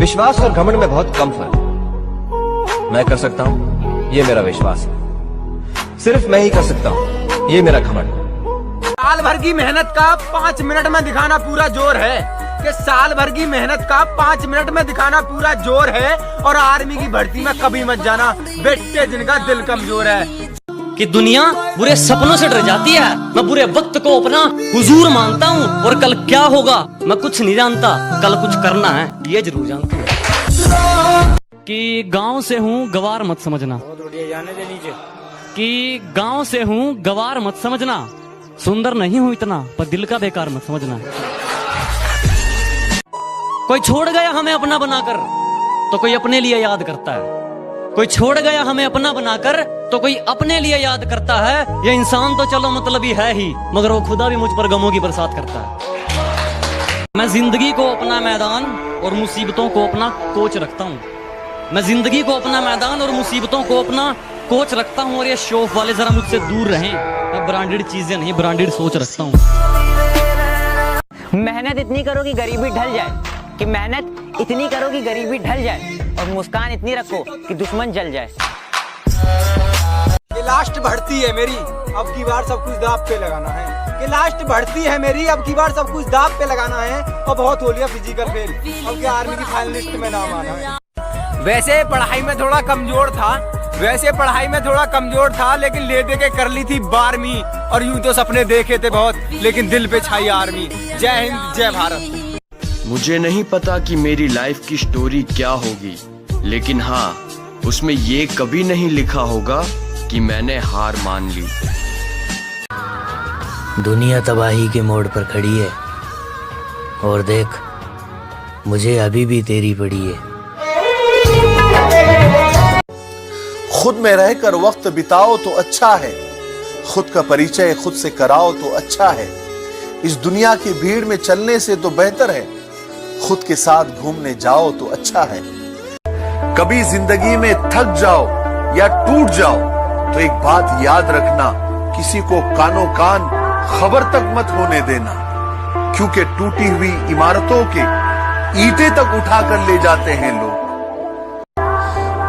विश्वास और घमंड में बहुत कम फर्क है। मैं कर सकता हूँ, ये मेरा विश्वास है। सिर्फ मैं ही कर सकता हूँ, ये मेरा घमंड। साल भर की मेहनत का 5 मिनट में दिखाना पूरा जोर है कि साल भर की मेहनत का 5 मिनट में दिखाना पूरा जोर है। और आर्मी की भर्ती में कभी मत जाना बेटे जिनका दिल कमजोर है। कि दुनिया बुरे सपनों से डर जाती है, मैं बुरे वक्त को अपना हुजूर मानता हूँ। और कल क्या होगा मैं कुछ नहीं जानता, कल कुछ करना है ये जरूर जानता हूँ। कि गांव से हूँ गवार मत समझना, कि गांव से हूँ गवार मत समझना। सुंदर नहीं हूँ इतना पर दिल का बेकार मत समझना। कोई छोड़ गया हमें अपना बनाकर तो कोई अपने लिए याद करता है। कोई छोड़ गया हमें अपना बनाकर तो कोई अपने लिए याद करता है। ये इंसान तो चलो मतलबी है ही, मगर वो खुदा भी मुझ पर गमों की बरसात करता है। मैं जिंदगी को अपना मैदान और मुसीबतों को अपना कोच रखता हूँ। मैं जिंदगी को अपना मैदान और मुसीबतों को अपना कोच रखता हूँ। और ये शौक वाले जरा मुझसे दूर रहें, मैं ब्रांडेड चीजें नहीं ब्रांडेड सोच रखता हूँ। मेहनत इतनी करो कि गरीबी ढल जाए, कि मेहनत इतनी करो कि गरीबी ढल जाए। और मुस्कान इतनी रखो कि दुश्मन जल जाए। ये लास्ट भर्ती है मेरी, अब की बार सब कुछ दाव पे लगाना है। ये लास्ट भर्ती है मेरी, अब की बार सब कुछ दाव पे लगाना है। और बहुत हो लिया फिजिकल फेल, अब क्या आर्मी की फाइनलिस्ट में नाम आना है। वैसे पढ़ाई में थोड़ा कमजोर था, लेकिन ले दे के कर ली थी 12वीं। और यूं तो सपने देखे थे बहुत, लेकिन दिल पे छाई आर्मी। जय हिंद जय भारत। मुझे नहीं पता कि मेरी लाइफ की स्टोरी क्या होगी, लेकिन हाँ, उसमें ये कभी नहीं लिखा होगा कि मैंने हार मान ली। दुनिया तबाही के मोड़ पर खड़ी है और देख मुझे अभी भी तेरी पड़ी है। खुद में रहकर वक्त बिताओ तो अच्छा है, खुद का परिचय खुद से कराओ तो अच्छा है। इस दुनिया की भीड़ में चलने से तो बेहतर है खुद के साथ घूमने जाओ तो अच्छा है। कभी जिंदगी में थक जाओ या टूट जाओ तो एक बात याद रखना, किसी को कानो कान खबर तक मत होने देना। क्योंकि टूटी हुई इमारतों के ईंटें तक उठाकर ले जाते हैं लोग।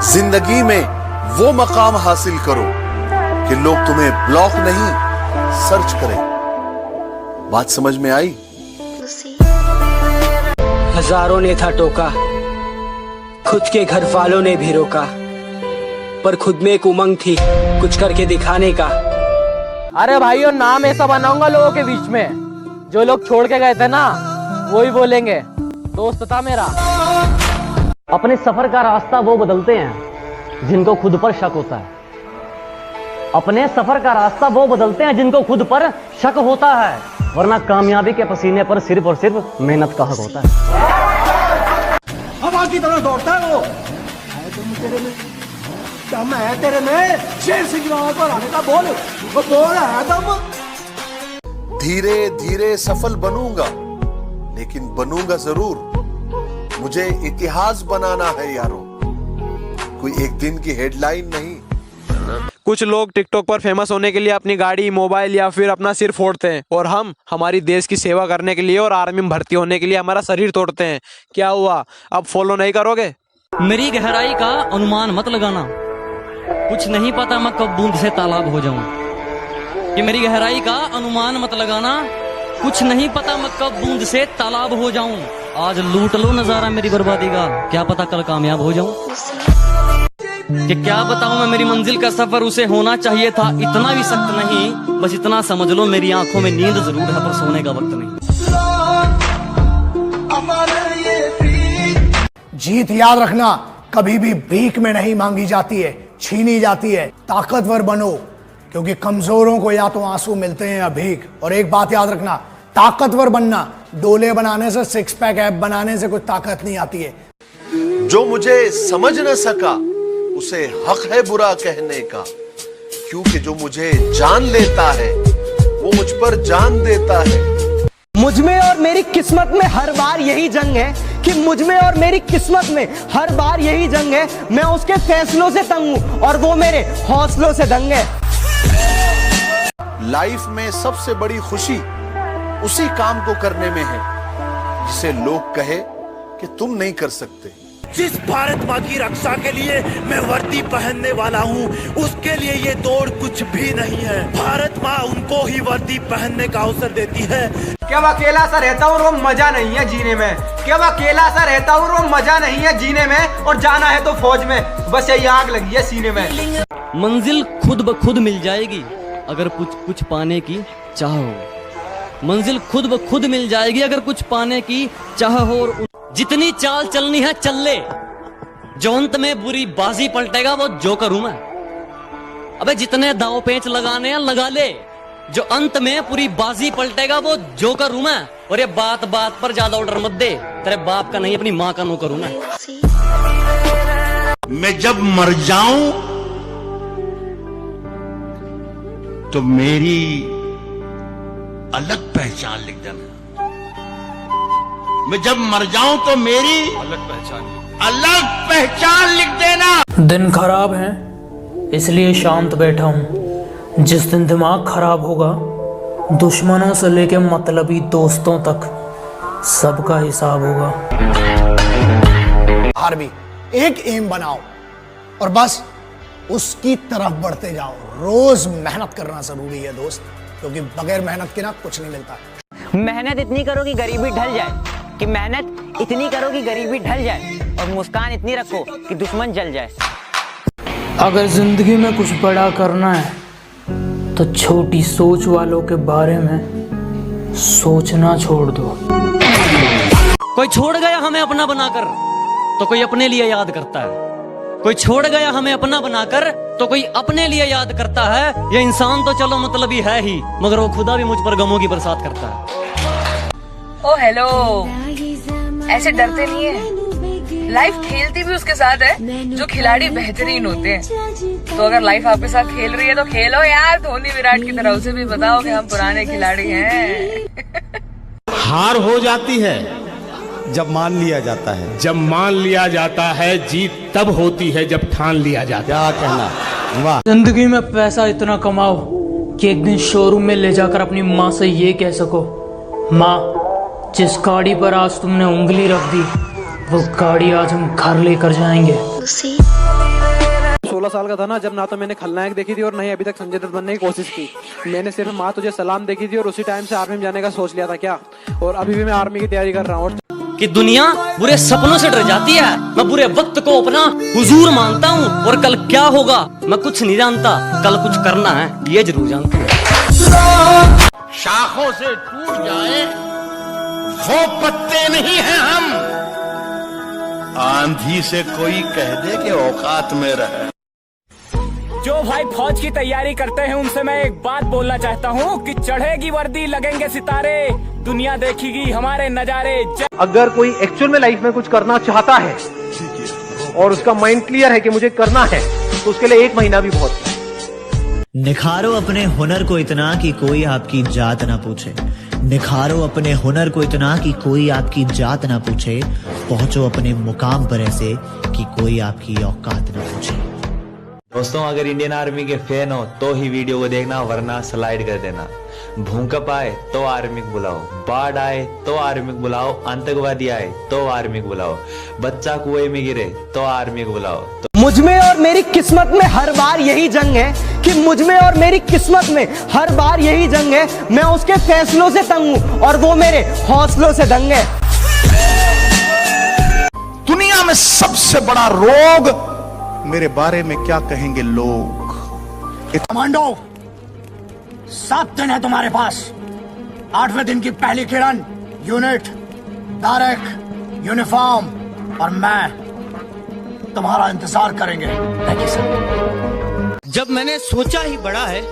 जिंदगी में वो मकाम हासिल करो कि लोग तुम्हें ब्लॉक नहीं सर्च करें। बात समझ में आई? हजारों ने था टोका, खुद के घर वालों ने भी रोका, पर खुद में एक उमंग थी कुछ करके दिखाने का। अरे भाइयों, नाम ऐसा बनाऊंगा लोगों के बीच में, जो लोग छोड़ के गए थे ना वो ही बोलेंगे दोस्त था मेरा। अपने सफर का रास्ता वो बदलते हैं जिनको खुद पर शक होता है। अपने सफर का रास्ता वो बदलते हैं जिनको खुद पर शक होता है, वरना कामयाबी के पसीने पर सिर्फ और सिर्फ मेहनत का हक होता है। हवा की तरह दौड़ता है वो। दम है तेरे में, शेर सिंह पर आने का बोल, वो बोल है दम। धीरे धीरे सफल बनूंगा, लेकिन बनूंगा जरूर। मुझे इतिहास बनाना है यारों, कोई एक दिन की हेडलाइन नहीं। कुछ लोग टिकटॉक पर फेमस होने के लिए अपनी गाड़ी, मोबाइल या फिर अपना सिर फोड़ते हैं, और हम हमारी देश की सेवा करने के लिए और आर्मी में भर्ती होने के लिए हमारा शरीर तोड़ते हैं। क्या हुआ, अब फॉलो नहीं करोगे? मेरी गहराई का अनुमान मत लगाना, कुछ नहीं पता मैं कब बूंद से तालाब हो जाऊं। कि मेरी गहराई का अनुमान मत लगाना, कुछ नहीं पता मैं कब बूंद से तालाब हो जाऊं। आज लूट लो नजारा मेरी बर्बादी का, क्या पता कल कामयाब हो जाऊं। कि क्या बताऊं मैं मेरी मंजिल का सफर, उसे होना चाहिए था इतना भी सख्त नहीं। बस इतना समझ लो मेरी आंखों में नींद जरूर है पर सोने का वक्त नहीं। जीत याद रखना कभी भी भीख में नहीं मांगी जाती है, छीनी जाती है। ताकतवर बनो, क्योंकि कमजोरों को या तो आंसू मिलते हैं या भीख। और एक बात याद रखना, ताकतवर बनना डोले बनाने से, सिक्स पैक ऐप बनाने से कुछ ताकत नहीं आती है। जो मुझे समझ न सका उसे हक है बुरा कहने का, क्योंकि जो मुझे जान लेता है वो मुझ पर जान देता है। मुझ में और मेरी किस्मत में हर बार यही जंग है, कि मुझ में और मेरी किस्मत में हर बार यही जंग है। मैं उसके फैसलों से तंग हूं और वो मेरे हौसलों से दंग है। लाइफ में सबसे बड़ी खुशी उसी काम को करने में है जिसे लोग कहे कि तुम नहीं कर सकते। जिस भारत माँ की रक्षा के लिए मैं वर्दी पहनने वाला हूँ, उसके लिए ये दौड़ कुछ भी नहीं है। भारत माँ उनको ही वर्दी पहनने का अवसर देती है। क्या मैं अकेला सा रहता हूँ और वो मजा नहीं है जीने में? क्या मैं अकेला सा रहता हूँ और वो मजा नहीं है जीने में? और जाना है तो फौज में, बस यही आग लगी है सीने में। मंजिल खुद ब खुद मिल जाएगी अगर कुछ पाने की चाह हो। मंजिल खुद ब खुद मिल जाएगी अगर कुछ पाने की चाह हो। और जितनी चाल चलनी है चल ले, जो अंत में बुरी बाजी पलटेगा वो जोकर हूं मैं। अबे जितने दाव पेंच लगाने हैं लगा ले, जो अंत में पूरी बाजी पलटेगा वो जोकर हूं मैं। और ये बात बात पर ज्यादा ऑर्डर मत दे, तेरे बाप का नहीं अपनी माँ का नौकर हूं मैं जब मर जाऊं तो मेरी अलग पहचान लिख देना। मैं जब मर जाऊं तो मेरी अलग पहचान लिख देना। दिन खराब है इसलिए शांत बैठा हूँ। जिस दिन दिमाग खराब होगा, दुश्मनों से लेके मतलबी दोस्तों तक सबका हिसाब होगा। हर भी एक एम बनाओ और बस उसकी तरफ बढ़ते जाओ। रोज मेहनत करना जरूरी है दोस्त, क्योंकि बगैर मेहनत के ना कुछ नहीं मिलता। मेहनत इतनी करो कि गरीबी ढल जाए, कि मेहनत इतनी करो कि गरीबी ढल जाए, और मुस्कान इतनी रखो कि दुश्मन जल जाए। अगर जिंदगी में कुछ बड़ा करना है तो छोटी सोच वालों के बारे में सोचना छोड़ दो। कोई छोड़ गया हमें अपना बनाकर तो कोई अपने लिए याद करता है। कोई छोड़ गया हमें अपना बनाकर तो कोई अपने लिए याद करता है। ये इंसान तो चलो मतलबी है ही, मगर वो खुदा भी मुझ पर गमों की बरसात करता है। ओ हेलो, ऐसे डरते नहीं है। लाइफ खेलती भी उसके साथ है जो खिलाड़ी बेहतरीन होते हैं। तो अगर लाइफ आपके साथ खेल रही है तो खेलो यार, धोनी विराट की तरह। उसे भी बताओ कि हम पुराने खिलाड़ी हैं। हार हो जाती है जब मान लिया जाता है। जब मान लिया जाता है, जीत तब होती है जब ठान लिया जाता है। क्या कहना? वाह। जिंदगी में पैसा इतना कमाओ कि एक दिन शोरूम में ले जाकर अपनी माँ से ये कह सको, माँ जिस गाड़ी पर आज तुमने उंगली रख दी वो गाड़ी आज हम घर लेकर जाएंगे। 16 साल का था ना जब ना तो मैंने खलनायक देखी थी और नहीं अभी तक संजय दत्त बनने की कोशिश की। मैंने सिर्फ माँ तुझे सलाम देखी थी और उसी टाइम से आर्मी में जाने का सोच लिया था क्या। और अभी भी मैं आर्मी की तैयारी कर रहा हूँ। कि दुनिया बुरे सपनों से डर जाती है, मैं बुरे वक्त को अपना हुजूर मानता हूँ। और कल क्या होगा मैं कुछ नहीं जानता, कल कुछ करना है ये जरूर जानता हूँ। शाखों से टूट जाए वो पत्ते नहीं हैं हम। आंधी से कोई कह दे कि औकात में रहे। जो भाई फौज की तैयारी करते हैं उनसे मैं एक बात बोलना चाहता हूँ कि चढ़ेगी वर्दी, लगेंगे सितारे, दुनिया देखेगी हमारे नजारे। अगर कोई एक्चुअल में लाइफ में कुछ करना चाहता है और उसका माइंड क्लियर है कि मुझे करना है, तो उसके लिए 1 महीना भी बहुत है। निखारो अपने हुनर को इतना कि कोई आपकी जात ना पूछे। निखारो अपने हुनर को इतना कि कोई आपकी जात ना पूछे। पहुंचो अपने मुकाम पर ऐसे कि कोई आपकी औकात ना पूछे। दोस्तों, अगर इंडियन आर्मी के फैन हो तो ही वीडियो को देखना, वरना स्लाइड कर देना। भूकंप आए तो आर्मी को बुलाओ, बाढ़ आए तो आर्मी को बुलाओ, आतंकवादी आए तो आर्मी को बुलाओ, बच्चा कुएं में गिरे तो आर्मी को बुलाओ। मुझ में और मेरी किस्मत में हर बार यही जंग है कि मुझ में और मेरी किस्मत में हर बार यही जंग है। मैं उसके फैसलों से तंग हूं और वो मेरे हौसलों से दंग है। दुनिया में सबसे बड़ा रोग मेरे बारे में क्या कहेंगे लोग। कमांडो, 7 दिन है तुम्हारे पास। 8वें दिन की पहली किरण, यूनिट, बैरक, यूनिफॉर्म और मैं तुम्हारा इंतजार करेंगे। जब मैंने सोचा ही बड़ा है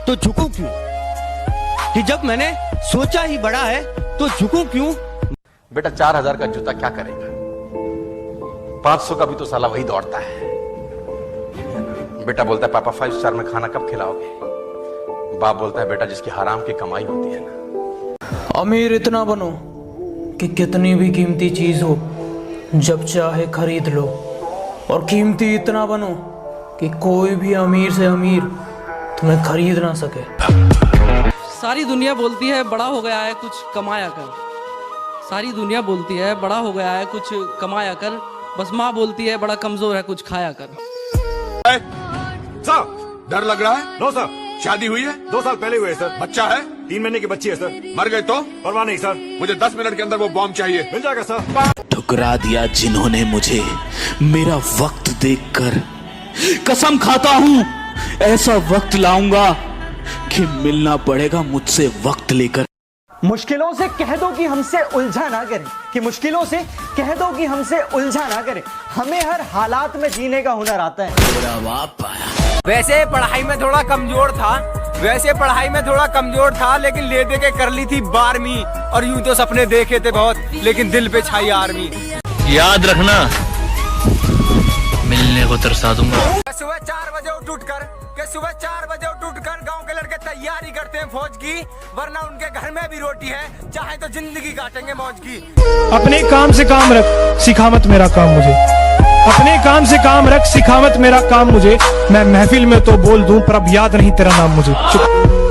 तो झुकूं क्यों? कि जब मैंने सोचा ही बड़ा है तो झुकूं क्यों? बेटा 4000 का जूता क्या करेगा? 500 का भी तो साला वही दौड़ता है। बेटा बोलता है पापा 5 स्टार में खाना कब खिलाओगे? बाप बोलता है बेटा जिसकी हराम की कमाई होती है ना। अमीर इतना बनो कि कितनी भी कीमती चीज हो जब चाहे खरीद लो, और कीमती इतना बनो कि कोई भी अमीर से अमीर तुम्हें खरीद ना सके। सारी दुनिया बोलती है बड़ा हो गया है कुछ कमाया कर। सारी दुनिया बोलती है बड़ा हो गया है कुछ कमाया कर, बस माँ बोलती है बड़ा कमजोर है कुछ खाया कर। सर डर लग रहा है? No sir. शादी हुई है? 2 साल पहले हुई है सर। बच्चा है? 3 महीने की बच्ची है सर। मर गए तो? परवाह नहीं सर। मुझे 10 मिनट के अंदर वो बॉम्ब चाहिए। मिल जाएगा सर। ठुकरा दिया जिन्होंने मुझे मेरा वक्त देखकर। कसम खाता हूँ ऐसा वक्त लाऊंगा कि मिलना पड़ेगा मुझसे वक्त लेकर। मुश्किलों से कह दो कि हमसे उलझा ना करें, कि मुश्किलों से कह दो कि हमसे उलझा ना करें। हमें हर हालात में जीने का हुनर आता है। वैसे पढ़ाई में थोड़ा कमजोर था, लेकिन ले दे के कर ली थी 12वीं। और यूं तो सपने देखे थे बहुत, लेकिन दिल पे छाई आर्मी। याद रखना मिलने को तरसा दूंगा। सुबह 4 बजे उठ उठ गाँव के लड़के तैयारी करते हैं फौज की, वरना उनके घर में भी रोटी है, चाहे तो जिंदगी काटेंगे मौज की। अपने काम से काम रख, सिखा मत मेरा काम मुझे। अपने काम से काम रख, सिखा मत मेरा काम मुझे। मैं महफिल में तो बोल दूं पर अब याद नहीं तेरा नाम मुझे। चुप।